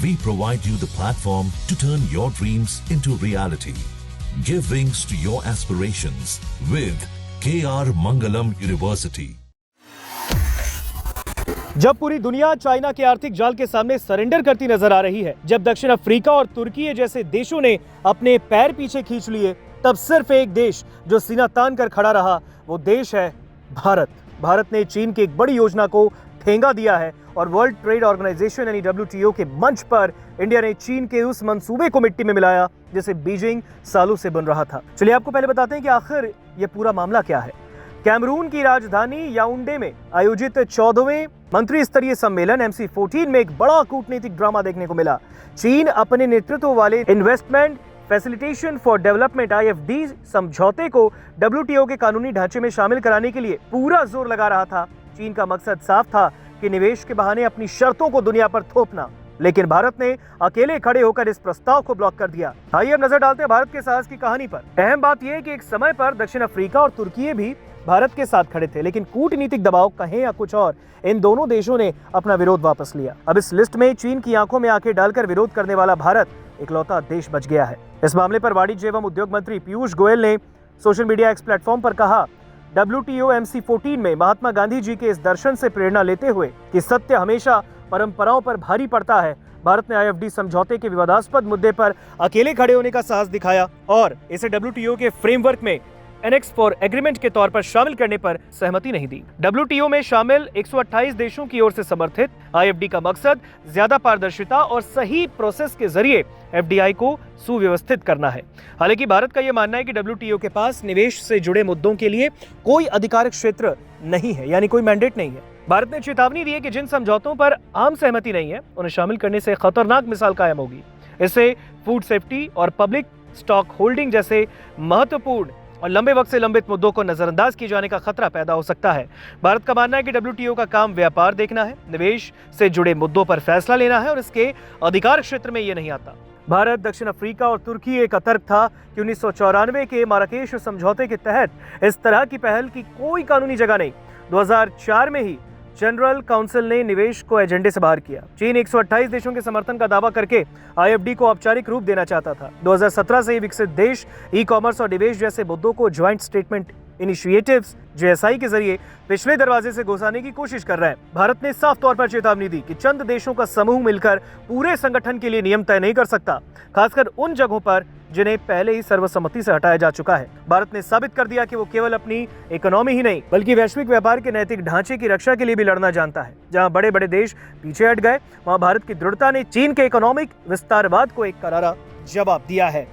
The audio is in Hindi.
We provide you the platform to turn your dreams into reality. Give wings to your aspirations with KR Mangalam University. जब पूरी दुनिया चाइना के आर्थिक जाल के सामने सरेंडर करती नजर आ रही है, जब दक्षिण अफ्रीका और तुर्की जैसे देशों ने अपने पैर पीछे खींच लिए, तब सिर्फ एक देश जो सीना तान कर खड़ा रहा, वो देश है भारत। भारत ने चीन की एक बड़ी योजना को ठेंगा दिया है और वर्ल्ड ट्रेड ऑर्गेनाइजेशन यानी WTO के मंच पर इंडिया ने चीन के उस मंसूबे को मिट्टी में मिलाया जिसे बीजिंग सालों से बन रहा था। चलिए आपको पहले बताते हैं कि आखिर ये पूरा मामला क्या है। कैमरून की राजधानी याओंडे में आयोजित 14वें मंत्री स्तरीय सम्मेलन MC14 में एक बड़ा कूटनीतिक ड्रामा देखने को मिला। चीन अपने नेतृत्व वाले investment facilitation for development IFD समझौते को WTO के कानूनी ढांचे में शामिल कराने के लिए पूरा जोर लगा रहा था। चीन का मकसद साफ था कि निवेश के बहाने अपनी शर्तों को दुनिया पर थोपना, लेकिन भारत ने अकेले खड़े होकर इस प्रस्ताव को ब्लॉक कर दिया। आइए अब नजर डालते हैं भारत के साहस की कहानी पर। अहम बात यह है कि एक समय पर दक्षिण अफ्रीका और तुर्की भी भारत के साथ खड़े थे, लेकिन कूटनीतिक दबाव कहें या कुछ और, इन दोनों देशों ने अपना विरोध वापस लिया। अब इस लिस्ट में चीन की आंखों में आंखें डालकर विरोध करने वाला भारत इकलौता देश बच गया है। इस मामले पर वाणिज्य एवं उद्योग मंत्री पीयूष गोयल ने सोशल मीडिया एक्स प्लेटफॉर्म पर कहा, WTO MC14 में महात्मा गांधी जी के इस दर्शन से प्रेरणा लेते हुए कि सत्य हमेशा परंपराओं पर भारी पड़ता है, भारत ने IFD समझौते के विवादास्पद मुद्दे पर अकेले खड़े होने का साहस दिखाया और इसे WTO के फ्रेमवर्क में एनेक्स फॉर एग्रीमेंट के तौर पर शामिल करने पर सहमति नहीं दी। WTO में शामिल 128 देशों की ओर से समर्थित IFD का मकसद ज्यादा पारदर्शिता और सही प्रोसेस के जरिए FDI को सुव्यवस्थित करना है। हालांकि भारत का यह मानना है कि WTO के पास निवेश से जुड़े मुद्दों के लिए कोई अधिकारक क्षेत्र नहीं है, यानी कोई मैंडेट नहीं है। भारत ने चेतावनी दी है कि जिन समझौतों पर आम सहमति नहीं है, उन्हें शामिल करने से खतरनाक मिसाल कायम होगी। इससे फूड सेफ्टी और पब्लिक स्टॉक होल्डिंग जैसे महत्वपूर्ण और लंबे वक्त से लंबित मुद्दों को नजरअंदाज किए जाने का खतरा पैदा हो सकता है। भारत का मानना है कि WTO का काम व्यापार देखना है, निवेश से जुड़े मुद्दों पर फैसला लेना है और इसके अधिकार क्षेत्र में ये नहीं आता। भारत, दक्षिण अफ्रीका और तुर्की एक तर्क था कि 1994 के माराकेश समझौते के तहत इस तरह की पहल की कोई कानूनी जगह नहीं। 2004 में ही जनरल काउंसिल ने निवेश को एजेंडे से बाहर किया। चीन 128 देशों के समर्थन का दावा करके IFD को औपचारिक रूप देना चाहता था। 2017 से ही विकसित देश ई-कॉमर्स और निवेश जैसे मुद्दों को ज्वाइंट स्टेटमेंट इनिशिएटिव्स JSI के जरिए पिछले दरवाजे से घुसाने की कोशिश कर रहा है। भारत ने साफ तौर पर चेतावनी दी कि चंद देशों का समूह मिलकर पूरे संगठन के लिए नियम तय नहीं कर सकता, खासकर उन जगहों पर जिन्हें पहले ही सर्वसम्मति से हटाया जा चुका है। भारत ने साबित कर दिया कि वो केवल अपनी इकोनॉमी ही नहीं बल्कि वैश्विक व्यापार के नैतिक ढांचे की रक्षा के लिए भी लड़ना जानता है। जहां बड़े बड़े देश पीछे हट गए, वहां भारत की दृढ़ता ने चीन के इकोनॉमिक विस्तारवाद को एक करारा जवाब दिया है।